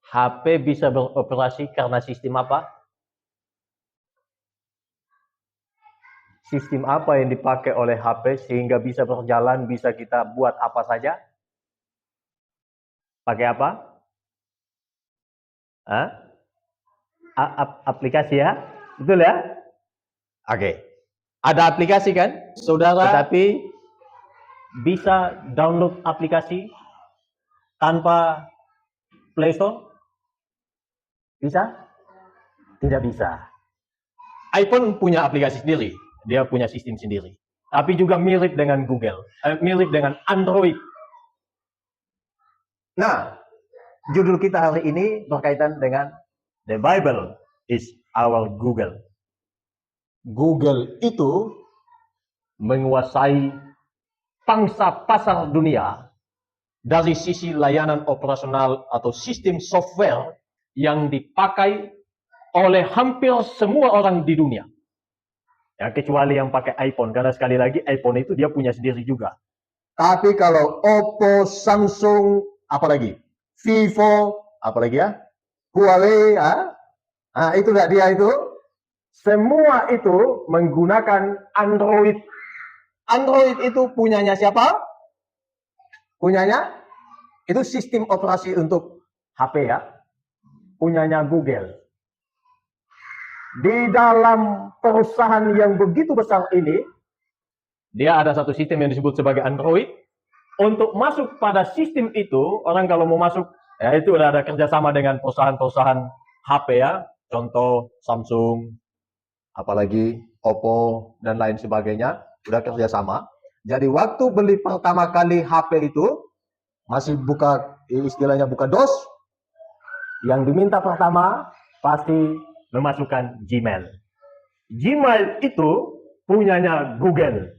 HP bisa beroperasi karena sistem apa? Sistem apa yang dipakai oleh HP sehingga bisa berjalan, bisa kita buat apa saja? Pakai apa? Hah? Aplikasi ya? Betul ya? Oke. Ada aplikasi kan? Saudara tetapi bisa download aplikasi tanpa Play Store? Bisa? Tidak bisa. iPhone punya aplikasi sendiri, dia punya sistem sendiri. Tapi juga mirip dengan Google, mirip dengan Android. Nah, judul kita hari ini berkaitan dengan The Bible is our Google. Google itu menguasai pangsa pasar dunia dari sisi layanan operasional atau sistem software yang dipakai oleh hampir semua orang di dunia. Ya, kecuali yang pakai iPhone, karena sekali lagi iPhone itu dia punya sendiri juga. Tapi kalau Oppo, Samsung, apalagi Vivo, apalagi ya, Huawei, itu enggak dia itu. Semua itu menggunakan Android. Android itu punyanya siapa? Punyanya itu sistem operasi untuk HP ya. Punyanya Google. Di dalam perusahaan yang begitu besar ini, dia ada satu sistem yang disebut sebagai Android. Untuk masuk pada sistem itu, orang kalau mau masuk, ya itu udah ada kerjasama dengan perusahaan-perusahaan HP ya. Contoh Samsung, apalagi Oppo, dan lain sebagainya. Udah kerjasama. Jadi waktu beli pertama kali HP itu, masih buka, istilahnya buka DOS, yang diminta pertama, pasti memasukkan Gmail. Gmail itu punyanya Google.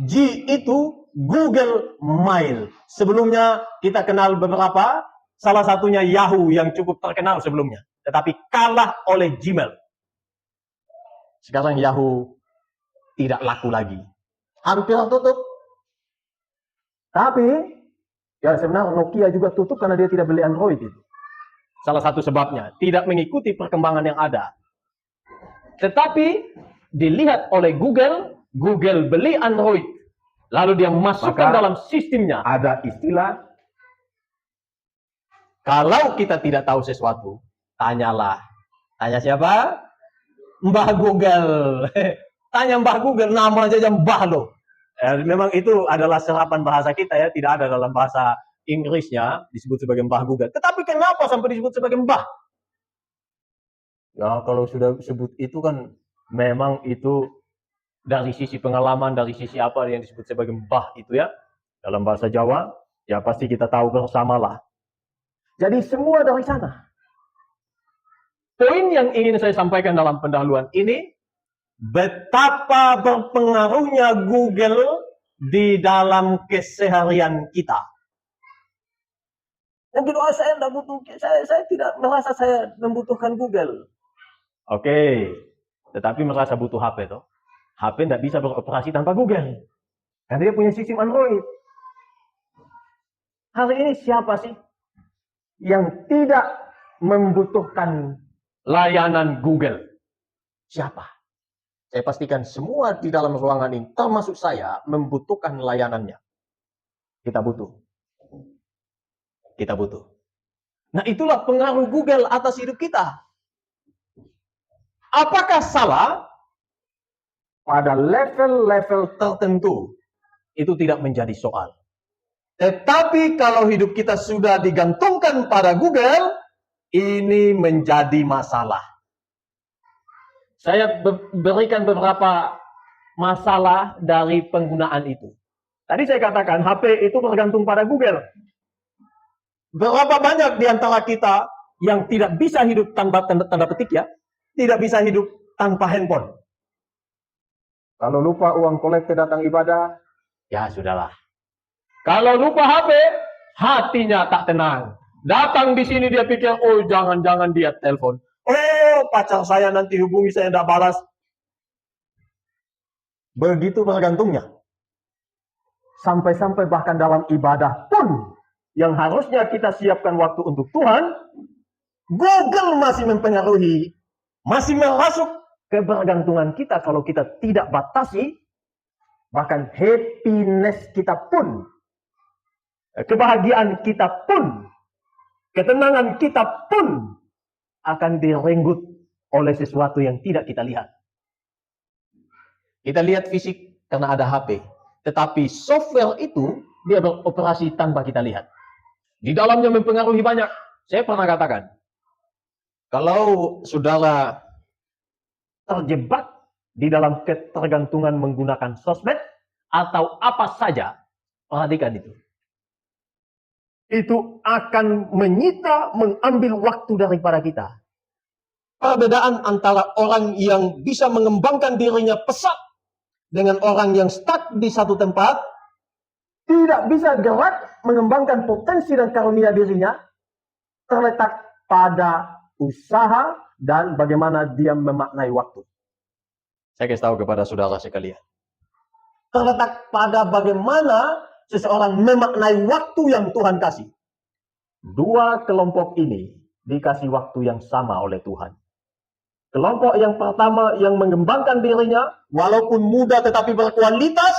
G itu Google Mail. Sebelumnya kita kenal beberapa, salah satunya Yahoo yang cukup terkenal sebelumnya. Tetapi kalah oleh Gmail. Sekarang Yahoo tidak laku lagi. Hampir tutup. Tapi, ya sebenarnya Nokia juga tutup karena dia tidak beli Android itu. Salah satu sebabnya, tidak mengikuti perkembangan yang ada. Tetapi, dilihat oleh Google, Google beli Android. Lalu dia masukkan dalam sistemnya. Ada istilah, kalau kita tidak tahu sesuatu, tanyalah. Tanya siapa? Mbah Google. Tanya Mbah Google, nama aja Mbah loh. Memang itu adalah serapan bahasa kita ya, tidak ada dalam bahasa Inggrisnya disebut sebagai Mbah Google. Tetapi kenapa sampai disebut sebagai Mbah? Ya kalau sudah sebut itu kan memang itu dari sisi pengalaman, dari sisi apa yang disebut sebagai mbah itu ya. Dalam bahasa Jawa, ya pasti kita tahu bersamalah. Jadi semua dari sana. Poin yang ingin saya sampaikan dalam pendahuluan ini, betapa berpengaruhnya Google di dalam keseharian kita. Mungkin saya tidak butuh, saya tidak merasa saya membutuhkan Google. Oke, tetapi merasa butuh HP toh. HP tidak bisa beroperasi tanpa Google. Karena dia punya sistem Android. Hari ini siapa sih yang tidak membutuhkan layanan Google? Siapa? Saya pastikan semua di dalam ruangan ini, termasuk saya, membutuhkan layanannya. Kita butuh. Kita butuh. Nah itulah pengaruh Google atas hidup kita. Apakah salah? Pada level-level tertentu, itu tidak menjadi soal. Tetapi kalau hidup kita sudah digantungkan pada Google, ini menjadi masalah. Saya berikan beberapa masalah dari penggunaan itu. Tadi saya katakan HP itu bergantung pada Google. Berapa banyak di antara kita yang tidak bisa hidup tanpa tanda petik ya, tidak bisa hidup tanpa handphone. Kalau lupa uang kolektor datang ibadah, ya sudahlah. Kalau lupa HP, hatinya tak tenang. Datang di sini dia pikir, oh jangan-jangan dia telepon. Oh pacar saya nanti hubungi saya tidak balas. Begitu bergantungnya. Sampai-sampai bahkan dalam ibadah pun, yang harusnya kita siapkan waktu untuk Tuhan, Google masih mempengaruhi, masih merasuk kebergantungan kita kalau kita tidak batasi, bahkan happiness kita pun, kebahagiaan kita pun, ketenangan kita pun akan direnggut oleh sesuatu yang tidak kita lihat. Kita lihat fisik karena ada HP, tetapi software itu dia beroperasi tanpa kita lihat. Di dalamnya mempengaruhi banyak. Saya pernah katakan, kalau saudara terjebak di dalam ketergantungan menggunakan sosmed atau apa saja, perhatikan itu. Itu akan menyita, mengambil waktu daripada kita. Perbedaan antara orang yang bisa mengembangkan dirinya pesat dengan orang yang stuck di satu tempat, tidak bisa gerak mengembangkan potensi dan karunia dirinya, terletak pada usaha dan bagaimana dia memaknai waktu. Saya kasih tahu kepada saudara sekalian. Terletak pada bagaimana seseorang memaknai waktu yang Tuhan kasih. Dua kelompok ini dikasih waktu yang sama oleh Tuhan. Kelompok yang pertama yang mengembangkan dirinya, walaupun muda tetapi berkualitas,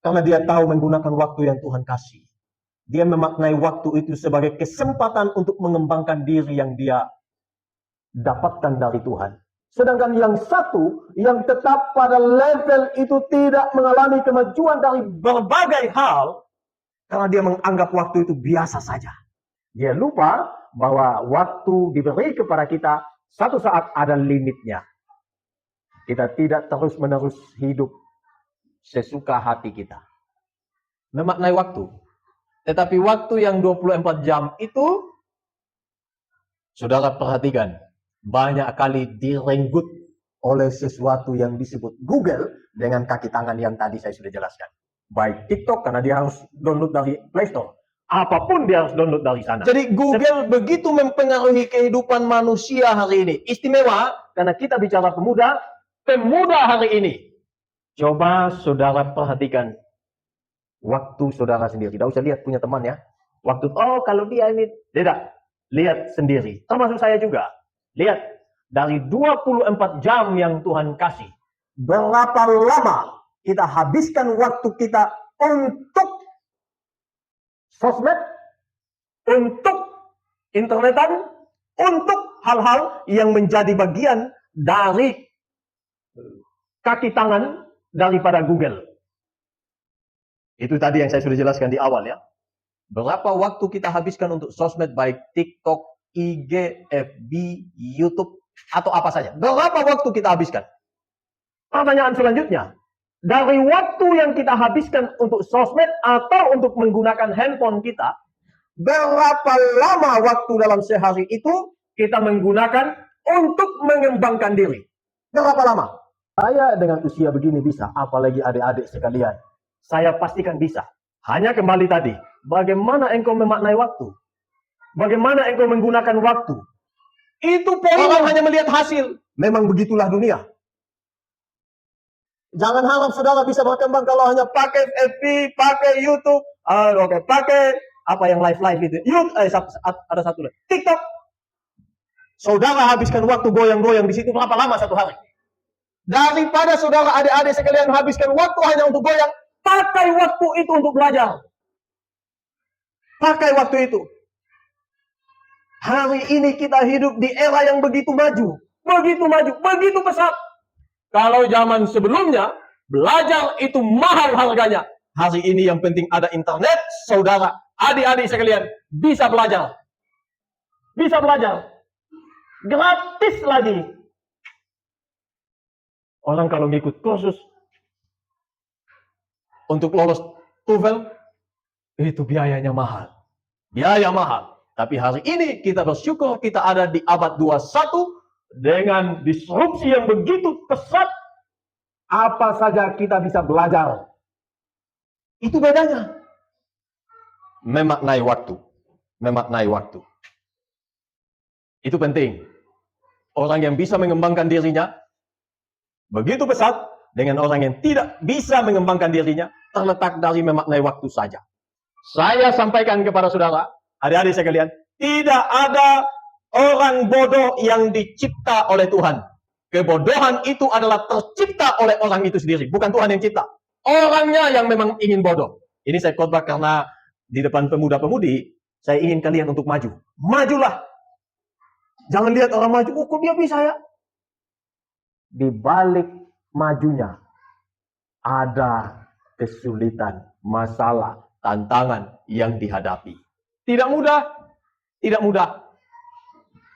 karena dia tahu menggunakan waktu yang Tuhan kasih. Dia memaknai waktu itu sebagai kesempatan untuk mengembangkan diri yang dia dapatkan dari Tuhan. Sedangkan yang satu, yang tetap pada level itu tidak mengalami kemajuan dari berbagai hal, karena dia menganggap waktu itu biasa saja. Dia lupa bahwa waktu diberi kepada kita, satu saat ada limitnya. Kita tidak terus-menerus hidup sesuka hati kita. Memaknai waktu. Tetapi waktu yang 24 jam itu, saudara perhatikan, banyak kali direnggut oleh sesuatu yang disebut Google dengan kaki tangan yang tadi saya sudah jelaskan. Baik TikTok, karena dia harus download dari Play Store. Apapun dia harus download dari sana. Jadi Google begitu mempengaruhi kehidupan manusia hari ini. Istimewa, karena kita bicara pemuda hari ini. Coba saudara perhatikan waktu saudara sendiri. Tidak usah lihat punya teman ya. Waktu, oh kalau dia ini, tidak. Lihat sendiri. Termasuk saya juga. Lihat, dari 24 jam yang Tuhan kasih, berapa lama kita habiskan waktu kita untuk sosmed, untuk internetan, untuk hal-hal yang menjadi bagian dari kaki tangan daripada Google. Itu tadi yang saya sudah jelaskan di awal ya. Berapa waktu kita habiskan untuk sosmed, baik TikTok, IG, FB, YouTube, atau apa saja. Berapa waktu kita habiskan? Pertanyaan selanjutnya, dari waktu yang kita habiskan untuk sosmed atau untuk menggunakan handphone kita, berapa lama waktu dalam sehari itu kita menggunakan untuk mengembangkan diri? Berapa lama? Saya dengan usia begini bisa, apalagi adik-adik sekalian. Saya pastikan bisa. Hanya kembali tadi, bagaimana engkau memaknai waktu? Bagaimana engkau menggunakan waktu? Itu orang hanya melihat hasil. Memang begitulah dunia. Jangan harap saudara bisa berkembang kalau hanya pakai FB, pakai YouTube, pakai apa yang live itu. Ada satu lagi, TikTok. Saudara habiskan waktu goyang-goyang di situ berapa lama satu hari? Daripada saudara adik-adik sekalian habiskan waktu hanya untuk goyang, pakai waktu itu untuk belajar. Pakai waktu itu. Hari ini kita hidup di era yang begitu maju, begitu pesat. Kalau zaman sebelumnya, belajar itu mahal harganya. Hari ini yang penting ada internet, saudara, adik-adik sekalian, bisa belajar. Bisa belajar. Gratis lagi. Orang kalau ngikut kursus, untuk lolos TOEFL, itu biayanya mahal. Biaya mahal. Tapi hari ini kita bersyukur kita ada di abad 21 dengan disrupsi yang begitu pesat. Apa saja kita bisa belajar. Itu bedanya. Memaknai waktu. Memaknai waktu. Itu penting. Orang yang bisa mengembangkan dirinya begitu pesat dengan orang yang tidak bisa mengembangkan dirinya terletak dari memaknai waktu saja. Saya sampaikan kepada saudara, adik-adik sekalian, tidak ada orang bodoh yang dicipta oleh Tuhan. Kebodohan itu adalah tercipta oleh orang itu sendiri, bukan Tuhan yang cipta. Orangnya yang memang ingin bodoh. Ini saya khotbah karena di depan pemuda-pemudi, saya ingin kalian untuk maju. Majulah. Jangan lihat orang maju, kok dia bisa ya? Di balik majunya ada kesulitan, masalah, tantangan yang dihadapi. Tidak mudah, tidak mudah.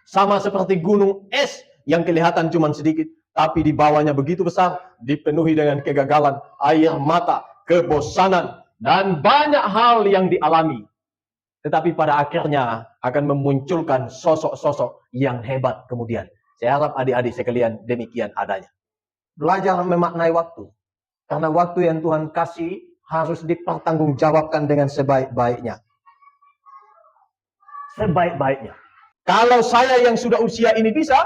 Sama seperti gunung es yang kelihatan cuma sedikit, tapi di bawahnya begitu besar, dipenuhi dengan kegagalan, air mata, kebosanan, dan banyak hal yang dialami. Tetapi pada akhirnya akan memunculkan sosok-sosok yang hebat kemudian. Saya harap adik-adik sekalian demikian adanya. Belajar memaknai waktu. Karena waktu yang Tuhan kasih harus dipertanggungjawabkan dengan sebaik-baiknya. Sebaik-baiknya. Kalau saya yang sudah usia ini bisa,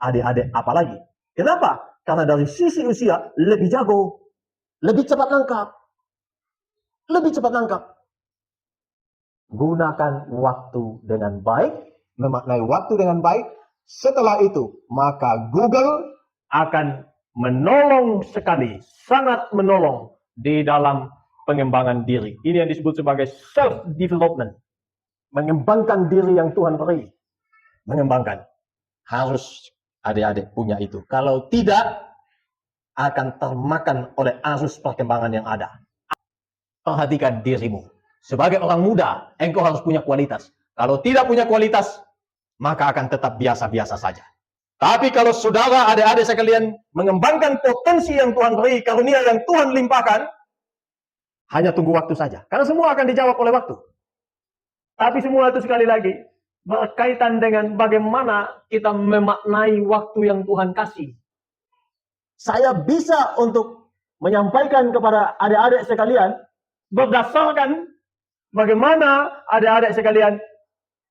adik-adik apalagi. Kenapa? Karena dari sisi usia lebih jago, lebih cepat nangkap. Lebih cepat nangkap. Gunakan waktu dengan baik, memaknai waktu dengan baik. Setelah itu, maka Google akan menolong sekali, sangat menolong di dalam pengembangan diri. Ini yang disebut sebagai self-development. Mengembangkan diri yang Tuhan beri. Mengembangkan. Harus adik-adik punya itu. Kalau tidak, akan termakan oleh arus perkembangan yang ada. Perhatikan dirimu. Sebagai orang muda, engkau harus punya kualitas. Kalau tidak punya kualitas, maka akan tetap biasa-biasa saja. Tapi kalau saudara, adik-adik sekalian mengembangkan potensi yang Tuhan beri, karunia yang Tuhan limpahkan, hanya tunggu waktu saja. Karena semua akan dijawab oleh waktu. Tapi semua itu sekali lagi berkaitan dengan bagaimana kita memaknai waktu yang Tuhan kasih. Saya bisa untuk menyampaikan kepada adik-adik sekalian berdasarkan bagaimana adik-adik sekalian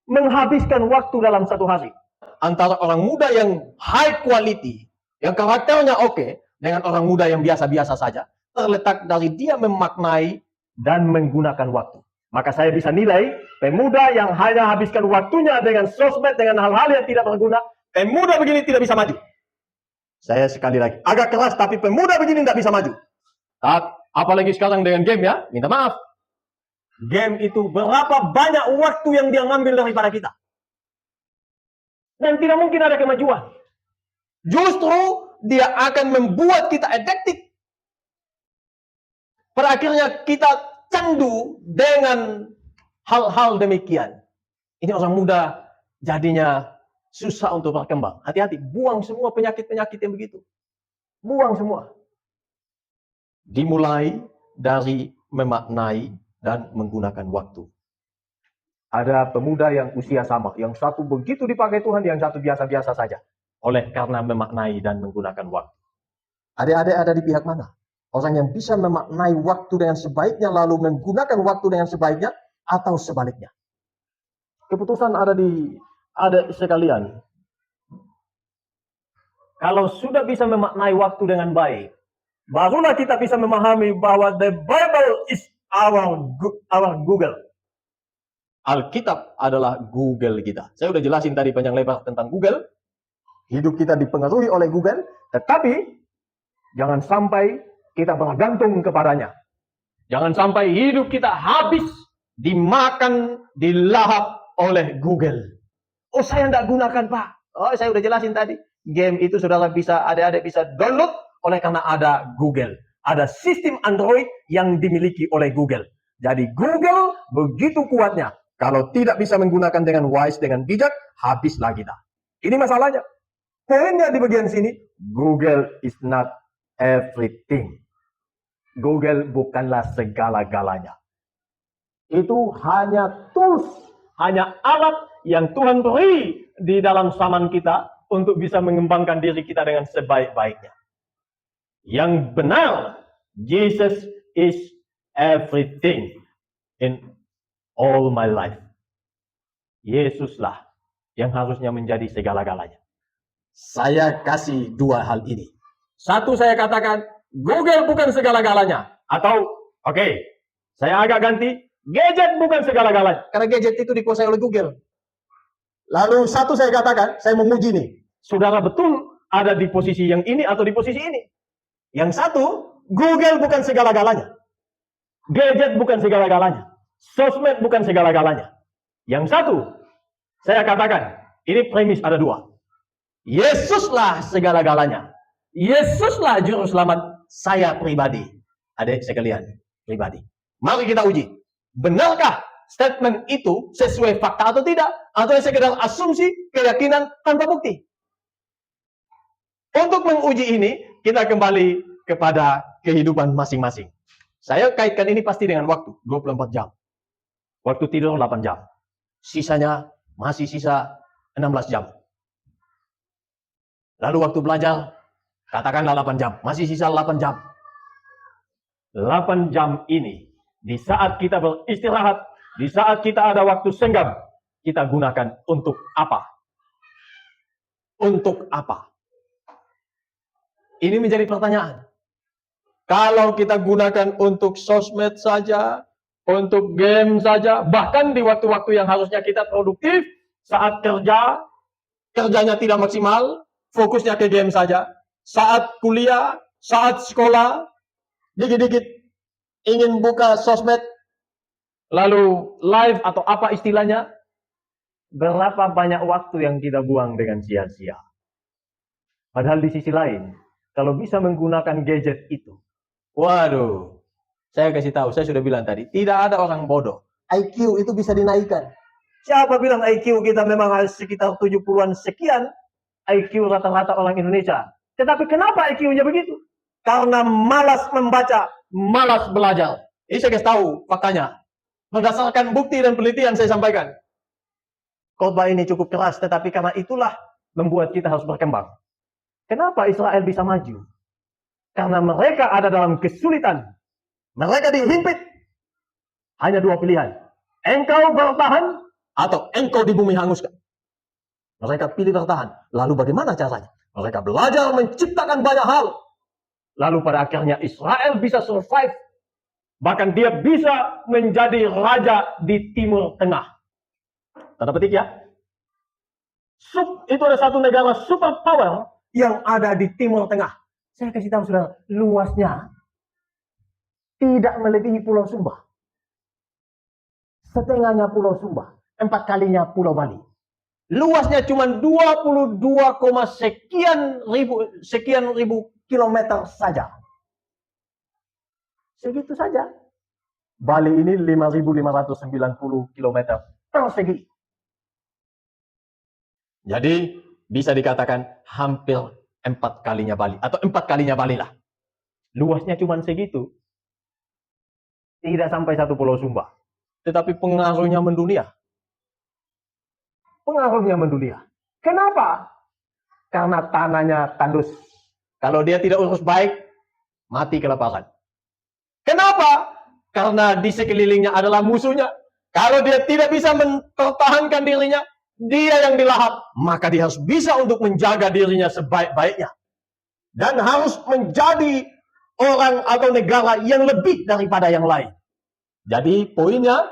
menghabiskan waktu dalam satu hari. Antara orang muda yang high quality, yang karakternya oke, dengan orang muda yang biasa-biasa saja, terletak dari dia memaknai dan menggunakan waktu. Maka saya bisa nilai pemuda yang hanya habiskan waktunya dengan sosmed, dengan hal-hal yang tidak berguna, pemuda begini tidak bisa maju. Saya sekali lagi, agak keras, tapi pemuda begini tidak bisa maju. Apalagi sekarang dengan game ya, minta maaf. Game itu berapa banyak waktu yang dia ngambil daripada kita. Dan tidak mungkin ada kemajuan. Justru dia akan membuat kita addicted. Pada akhirnya kita candu dengan hal-hal demikian. Ini orang muda jadinya susah untuk berkembang. Hati-hati, buang semua penyakit-penyakit yang begitu. Buang semua. Dimulai dari memaknai dan menggunakan waktu. Ada pemuda yang usia sama, yang satu begitu dipakai Tuhan, yang satu biasa-biasa saja. Oleh karena memaknai dan menggunakan waktu. Adik-adik ada di pihak mana? Orang yang bisa memaknai waktu dengan sebaiknya, lalu menggunakan waktu dengan sebaiknya, atau sebaliknya. Keputusan ada di adik sekalian. Kalau sudah bisa memaknai waktu dengan baik, barulah kita bisa memahami bahwa the Bible is our Google. Alkitab adalah Google kita. Saya sudah jelasin tadi panjang lebar tentang Google. Hidup kita dipengaruhi oleh Google, tetapi jangan sampai kita bergantung kepadanya. Jangan sampai hidup kita habis dimakan, dilahap oleh Google. Oh, saya tidak gunakan, Pak. Oh, saya sudah jelasin tadi. Game itu saudara bisa, adik-adik bisa download oleh karena ada Google. Ada sistem Android yang dimiliki oleh Google. Jadi Google begitu kuatnya. Kalau tidak bisa menggunakan dengan wise, dengan bijak, habislah kita. Ini masalahnya. Poinnya di bagian sini, Google is not everything. Google bukanlah segala-galanya. Itu hanya tools, hanya alat yang Tuhan beri di dalam zaman kita untuk bisa mengembangkan diri kita dengan sebaik-baiknya. Yang benar, Jesus is everything in all my life. Yesuslah yang harusnya menjadi segala-galanya. Saya kasih dua hal ini. Satu, saya katakan, Google bukan segala-galanya. Atau, oke, saya agak ganti, gadget bukan segala-galanya. Karena gadget itu dikuasai oleh Google. Lalu satu saya katakan, saya menguji nih. Saudara betul ada di posisi yang ini atau di posisi ini? Yang satu, Google bukan segala-galanya. Gadget bukan segala-galanya. Sosmed bukan segala-galanya. Yang satu, saya katakan, ini premis ada dua. Yesuslah segala-galanya. Yesuslah juru selamat saya pribadi. Adik sekalian, pribadi. Mari kita uji. Benarkah statement itu sesuai fakta atau tidak? Atau sekedar asumsi, keyakinan tanpa bukti? Untuk menguji ini, kita kembali kepada kehidupan masing-masing. Saya kaitkan ini pasti dengan waktu, 24 jam. Waktu tidur 8 jam. Sisanya masih sisa 16 jam. Lalu waktu belajar, katakanlah 8 jam. Masih sisa 8 jam. 8 jam ini, di saat kita beristirahat, di saat kita ada waktu senggang, kita gunakan untuk apa? Untuk apa? Ini menjadi pertanyaan. Kalau kita gunakan untuk sosmed saja, untuk game saja, bahkan di waktu-waktu yang harusnya kita produktif, saat kerja, kerjanya tidak maksimal, fokusnya ke game saja. Saat kuliah, saat sekolah, dikit-dikit ingin buka sosmed, lalu live atau apa istilahnya, berapa banyak waktu yang kita buang dengan sia-sia. Padahal di sisi lain, kalau bisa menggunakan gadget itu, waduh, saya kasih tahu, saya sudah bilang tadi, tidak ada orang bodoh. IQ itu bisa dinaikkan. Siapa bilang IQ kita memang harus sekitar 70-an sekian, IQ rata-rata orang Indonesia. Tetapi kenapa IQ-nya begitu? Karena malas membaca, malas belajar. Ini saya kasih tahu faktanya. Berdasarkan bukti dan penelitian saya sampaikan. Khotbah ini cukup keras, tetapi karena itulah membuat kita harus berkembang. Kenapa Israel bisa maju? Karena mereka ada dalam kesulitan. Mereka dihimpit. Hanya dua pilihan. Engkau bertahan atau engkau di bumi hanguskan. Mereka pilih bertahan. Lalu bagaimana caranya? Mereka belajar menciptakan banyak hal. Lalu pada akhirnya Israel bisa survive. Bahkan dia bisa menjadi raja di Timur Tengah. Tanda petik ya. Itu ada satu negara superpower yang ada di Timur Tengah. Saya kasih tahu saudara, luasnya tidak melebihi Pulau Sumba. Setengahnya Pulau Sumba, 4 kalinya Pulau Bali. Luasnya cuma 22, sekian ribu kilometer saja. Segitu saja. Bali ini 5.590 kilometer persegi. Jadi bisa dikatakan hampir 4 kalinya Bali. Atau 4 kalinya Bali lah. Luasnya cuma segitu. Tidak sampai satu Pulau Sumba. Tetapi pengaruhnya mendunia. Pengaruhnya mendunia. Kenapa? Karena tanahnya tandus. Kalau dia tidak urus baik, mati kelaparan. Kenapa? Karena di sekelilingnya adalah musuhnya. Kalau dia tidak bisa mempertahankan dirinya, dia yang dilahap. Maka dia harus bisa untuk menjaga dirinya sebaik-baiknya. Dan harus menjadi orang atau negara yang lebih daripada yang lain. Jadi poinnya,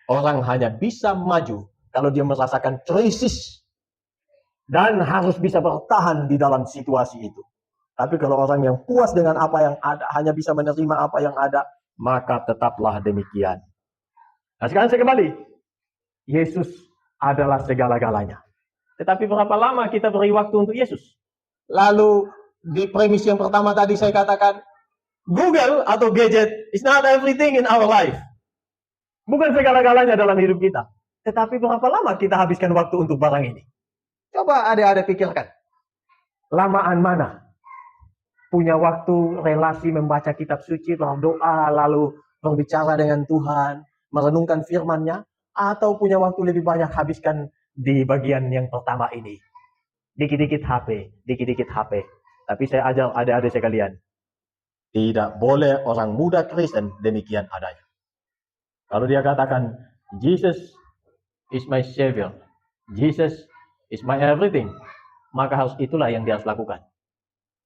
orang hanya bisa maju kalau dia merasakan krisis. Dan harus bisa bertahan di dalam situasi itu. Tapi kalau orang yang puas dengan apa yang ada, hanya bisa menerima apa yang ada, maka tetaplah demikian. Nah sekarang saya kembali. Yesus adalah segala-galanya. Tetapi berapa lama kita beri waktu untuk Yesus? Lalu di premis yang pertama tadi saya katakan, Google atau gadget is not everything in our life. Bukan segala-galanya dalam hidup kita. Tetapi berapa lama kita habiskan waktu untuk barang ini? Coba adik-adik pikirkan. Lamaan mana? Punya waktu relasi membaca kitab suci, berdoa, lalu berbicara dengan Tuhan, merenungkan firman-Nya, atau punya waktu lebih banyak habiskan di bagian yang pertama ini. Dikit-dikit HP, dikit-dikit HP. Tapi saya ajar adik-adik sekalian, tidak boleh orang muda Kristen demikian adanya. Kalau dia katakan, Jesus is my Savior, Jesus is my everything, maka harus itulah yang dia harus lakukan.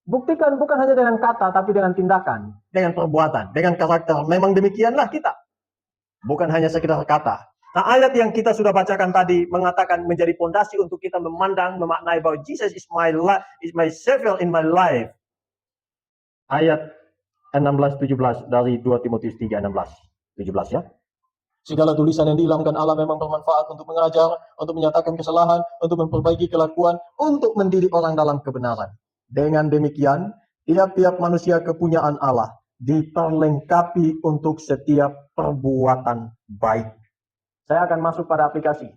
Buktikan bukan hanya dengan kata, tapi dengan tindakan, dengan perbuatan, dengan karakter. Memang demikianlah kita. Bukan hanya sekedar kata. Nah, ayat yang kita sudah bacakan tadi mengatakan menjadi pondasi untuk kita memandang, memaknai bahwa Jesus is my life, is my savior in my life. Ayat 16-17 dari 2 Timotius 3, 16-17 ya. Segala tulisan yang diilhamkan Allah memang bermanfaat untuk mengajar, untuk menyatakan kesalahan, untuk memperbaiki kelakuan, untuk mendidik orang dalam kebenaran. Dengan demikian, tiap-tiap manusia kepunyaan Allah diperlengkapi untuk setiap perbuatan baik. Saya akan masuk pada aplikasi.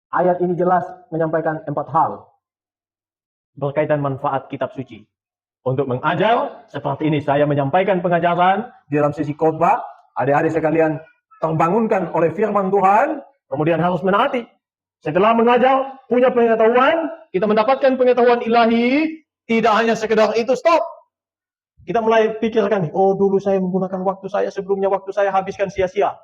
Ayat ini jelas menyampaikan 4 hal berkaitan manfaat kitab suci. Untuk mengajar, seperti ini saya menyampaikan pengajaran di dalam sesi khotbah. Adik-adik sekalian terbangunkan oleh firman Tuhan, kemudian harus menaati. Setelah mengajar, punya pengetahuan, kita mendapatkan pengetahuan ilahi, tidak hanya sekedar itu, stop. Kita mulai pikirkan, oh dulu saya menggunakan waktu saya, sebelumnya waktu saya habiskan sia-sia.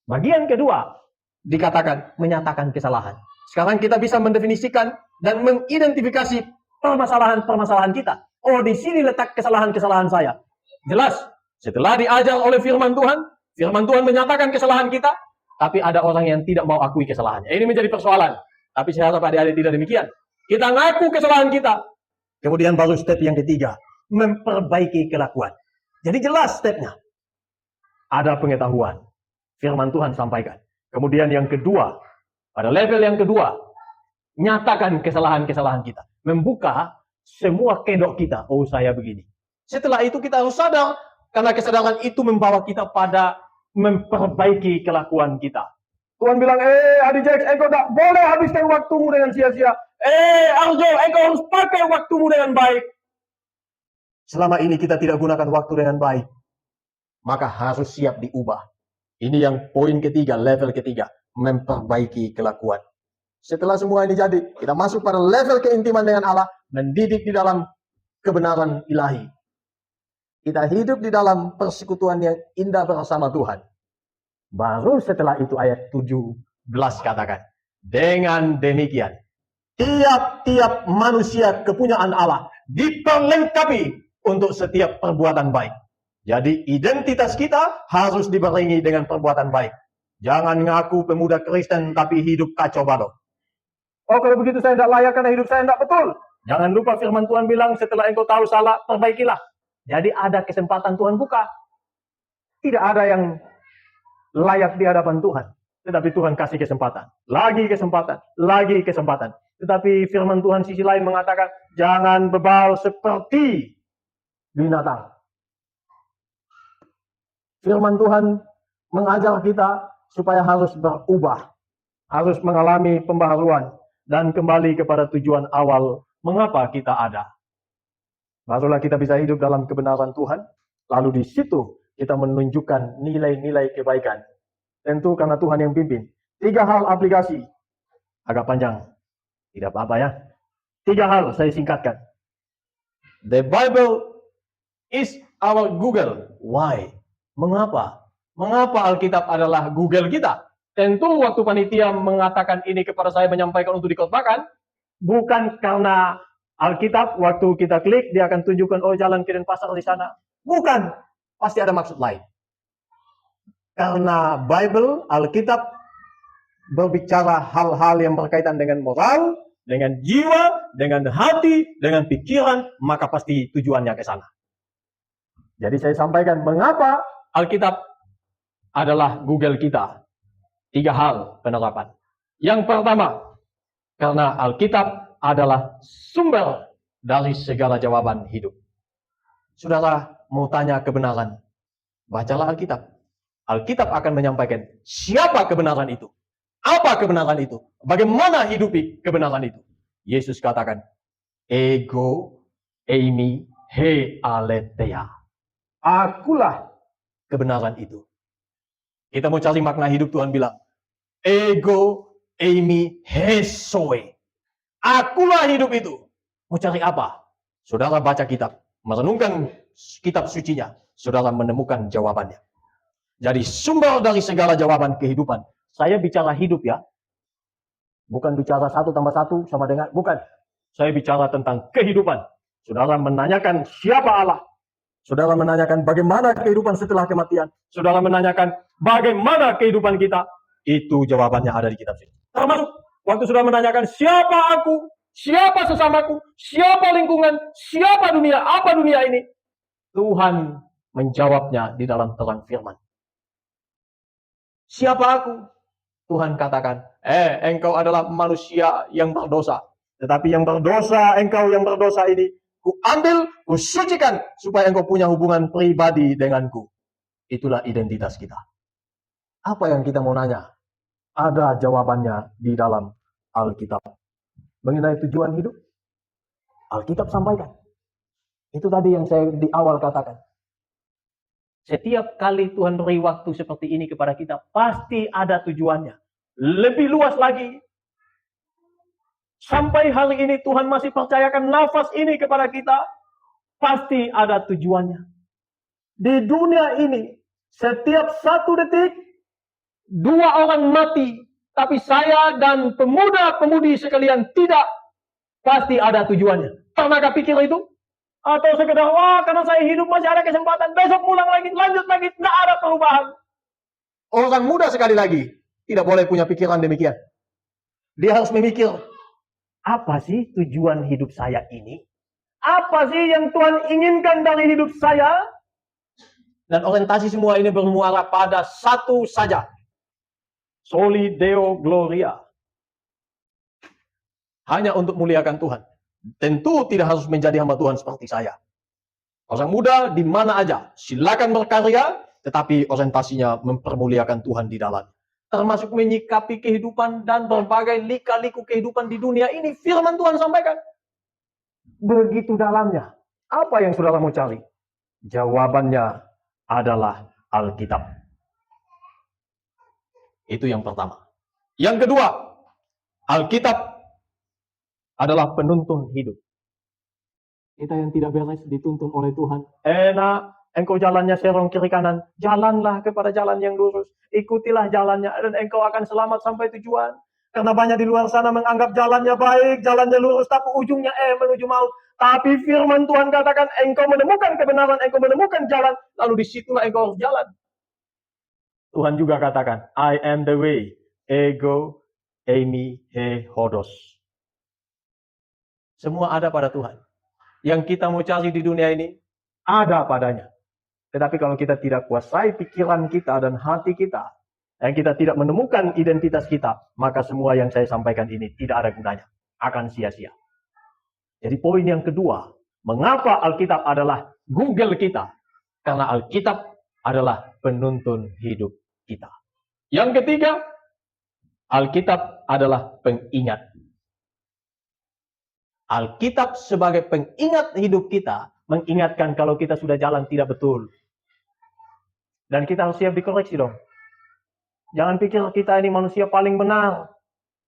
Bagian kedua, dikatakan menyatakan kesalahan. Sekarang kita bisa mendefinisikan dan mengidentifikasi permasalahan-permasalahan kita. Oh, di sini letak kesalahan-kesalahan saya. Jelas, setelah diajar oleh firman Tuhan menyatakan kesalahan kita, tapi ada orang yang tidak mau akui kesalahannya. Ini menjadi persoalan. Tapi saya harap adik-adik tidak demikian. Kita ngaku kesalahan kita. Kemudian baru step yang ketiga, memperbaiki kelakuan. Jadi jelas stepnya. Ada pengetahuan. Firman Tuhan sampaikan. Kemudian yang kedua, pada level yang kedua, nyatakan kesalahan-kesalahan kita. Membuka semua kedok kita. Oh, saya begini. Setelah itu kita harus sadar, karena kesadaran itu membawa kita pada memperbaiki kelakuan kita. Tuhan bilang, Adi Jax, engkau tak boleh habiskan waktumu dengan sia-sia. Arjo, engkau harus pakai waktumu dengan baik. Selama ini kita tidak gunakan waktu dengan baik, maka harus siap diubah. Ini yang poin ketiga, level ketiga, memperbaiki kelakuan. Setelah semua ini jadi, kita masuk pada level keintiman dengan Allah, mendidik di dalam kebenaran ilahi. Kita hidup di dalam persekutuan yang indah bersama Tuhan. Baru setelah itu ayat 17 katakan, dengan demikian, tiap-tiap manusia kepunyaan Allah diperlengkapi untuk setiap perbuatan baik. Jadi identitas kita harus dibarengi dengan perbuatan baik. Jangan ngaku pemuda Kristen tapi hidup kacau balau. Oh, kalau begitu saya tidak layak karena hidup saya tidak betul. Jangan lupa firman Tuhan bilang setelah engkau tahu salah, perbaikilah. Jadi ada kesempatan Tuhan buka. Tidak ada yang layak di hadapan Tuhan. Tetapi Tuhan kasih kesempatan. Lagi kesempatan. Lagi kesempatan. Tetapi firman Tuhan sisi lain mengatakan, jangan bebal seperti binatang. Firman Tuhan mengajar kita supaya harus berubah. Harus mengalami pembaharuan. Dan kembali kepada tujuan awal mengapa kita ada. Barulah kita bisa hidup dalam kebenaran Tuhan. Lalu di situ kita menunjukkan nilai-nilai kebaikan. Tentu karena Tuhan yang pimpin. 3 hal aplikasi. Agak panjang. Tidak apa-apa ya. 3 hal saya singkatkan. The Bible is our Google. Why? Mengapa? Mengapa Alkitab adalah Google kita? Tentu waktu panitia mengatakan ini kepada saya menyampaikan untuk dikhotbahkan, bukan karena Alkitab waktu kita klik dia akan tunjukkan oh jalan ke Denpasar di sana. Bukan, pasti ada maksud lain. Karena Bible, Alkitab berbicara hal-hal yang berkaitan dengan moral, dengan jiwa, dengan hati, dengan pikiran, maka pasti tujuannya ke sana. Jadi saya sampaikan mengapa Alkitab adalah Google kita. 3 hal penerapan. Yang pertama, karena Alkitab adalah sumber dari segala jawaban hidup. Saudara mau tanya kebenaran, bacalah Alkitab. Alkitab akan menyampaikan siapa kebenaran itu, apa kebenaran itu, bagaimana hidupi kebenaran itu. Yesus katakan, ego eimi he aletheia. Akulah kebenaran itu. Kita mau cari makna hidup, Tuhan bilang, ego eimi he zoe. Akulah hidup itu. Mau cari apa? Saudara baca kitab, merenungkan kitab sucinya, saudara menemukan jawabannya. Jadi sumber dari segala jawaban kehidupan. Saya bicara hidup ya. Bukan bicara 1 tambah 1 sama dengan, bukan. Saya bicara tentang kehidupan. Saudara menanyakan siapa Allah. Saudara menanyakan bagaimana kehidupan setelah kematian. Saudara menanyakan bagaimana kehidupan kita. Itu jawabannya ada di kitab suci. Termasuk waktu sudah menanyakan siapa aku, siapa sesamaku, siapa lingkungan, siapa dunia, apa dunia ini. Tuhan menjawabnya di dalam terang firman. Siapa aku? Tuhan katakan, engkau adalah manusia yang berdosa. Tetapi yang berdosa, engkau yang berdosa ini, ku ambil, ku sucikan, supaya engkau punya hubungan pribadi denganku. Itulah identitas kita. Apa yang kita mau nanya? Ada jawabannya di dalam Alkitab. Mengenai tujuan hidup, Alkitab sampaikan. Itu tadi yang saya di awal katakan. Setiap kali Tuhan beri waktu seperti ini kepada kita, pasti ada tujuannya. Lebih luas lagi, sampai hari ini Tuhan masih percayakan nafas ini kepada kita, pasti ada tujuannya. Di dunia ini, setiap 1 detik, 2 orang mati. Tapi saya dan pemuda-pemudi sekalian tidak, pasti ada tujuannya. Pernahkah pikir itu? Atau sekedar, karena saya hidup masih ada kesempatan, besok pulang lagi, lanjut lagi, tidak ada perubahan. Orang muda sekali lagi, tidak boleh punya pikiran demikian. Dia harus memikir, apa sih tujuan hidup saya ini? Apa sih yang Tuhan inginkan dari hidup saya? Dan orientasi semua ini bermuara pada satu saja. Soli Deo Gloria. Hanya untuk muliakan Tuhan. Tentu tidak harus menjadi hamba Tuhan seperti saya. Orang muda di mana aja, silakan berkarya, tetapi orientasinya mempermuliakan Tuhan di dalam. Termasuk menyikapi kehidupan dan berbagai lika-liku kehidupan di dunia ini, firman Tuhan sampaikan. Begitu dalamnya. Apa yang saudara mau cari? Jawabannya adalah Alkitab. Itu yang pertama. Yang kedua, Alkitab adalah penuntun hidup. Kita yang tidak beres dituntun oleh Tuhan. Enak, engkau jalannya serong kiri kanan. Jalanlah kepada jalan yang lurus. Ikutilah jalannya dan engkau akan selamat sampai tujuan. Karena banyak di luar sana menganggap jalannya baik, jalannya lurus, tapi ujungnya menuju maut. Tapi firman Tuhan katakan, engkau menemukan kebenaran, engkau menemukan jalan, lalu disitulah engkau harus jalan. Tuhan juga katakan, I am the way, ego, eimi, he, hodos. Semua ada pada Tuhan. Yang kita mau cari di dunia ini, ada padanya. Tetapi kalau kita tidak kuasai pikiran kita dan hati kita, dan kita tidak menemukan identitas kita, maka semua yang saya sampaikan ini tidak ada gunanya. Akan sia-sia. Jadi poin yang kedua, mengapa Alkitab adalah Google kita? Karena Alkitab adalah penuntun hidup kita. Yang ketiga, Alkitab adalah pengingat. Alkitab sebagai pengingat hidup kita, mengingatkan kalau kita sudah jalan tidak betul. Dan kita harus siap dikoreksi dong. Jangan pikir kita ini manusia paling benar.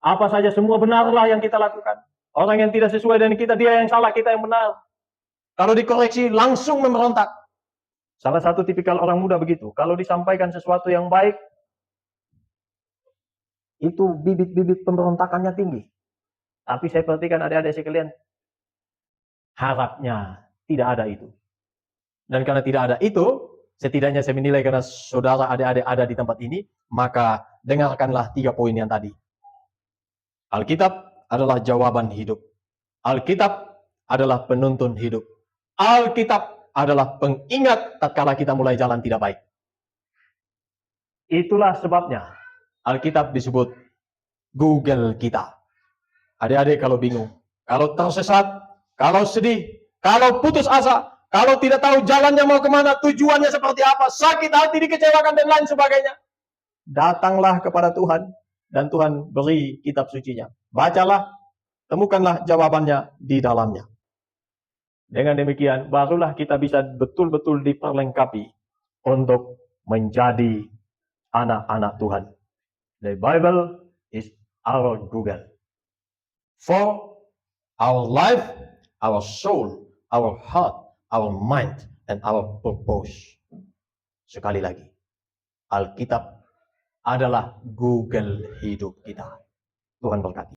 Apa saja semua benarlah yang kita lakukan. Orang yang tidak sesuai dengan kita, dia yang salah, kita yang benar. Kalau dikoreksi, langsung memberontak. Salah satu tipikal orang muda begitu. Kalau disampaikan sesuatu yang baik, itu bibit-bibit pemberontakannya tinggi. Tapi saya perhatikan adik-adik sekalian, harapnya tidak ada itu. Dan karena tidak ada itu, setidaknya saya menilai karena saudara adik-adik ada di tempat ini, maka dengarkanlah 3 poin yang tadi. Alkitab adalah jawaban hidup. Alkitab adalah penuntun hidup. Alkitab adalah pengingat tatkala kita mulai jalan tidak baik. Itulah sebabnya Alkitab disebut Google kita. Adik-adik kalau bingung, kalau tersesat, kalau sedih, kalau putus asa, kalau tidak tahu jalannya mau kemana, tujuannya seperti apa, sakit hati, dikecewakan, dan lain sebagainya, datanglah kepada Tuhan, dan Tuhan beri kitab sucinya. Bacalah, temukanlah jawabannya di dalamnya. Dengan demikian, barulah kita bisa betul-betul diperlengkapi untuk menjadi anak-anak Tuhan. The Bible is our Google. For our life, our soul, our heart, our mind, and our purpose. Sekali lagi, Alkitab adalah Google hidup kita. Tuhan berkati.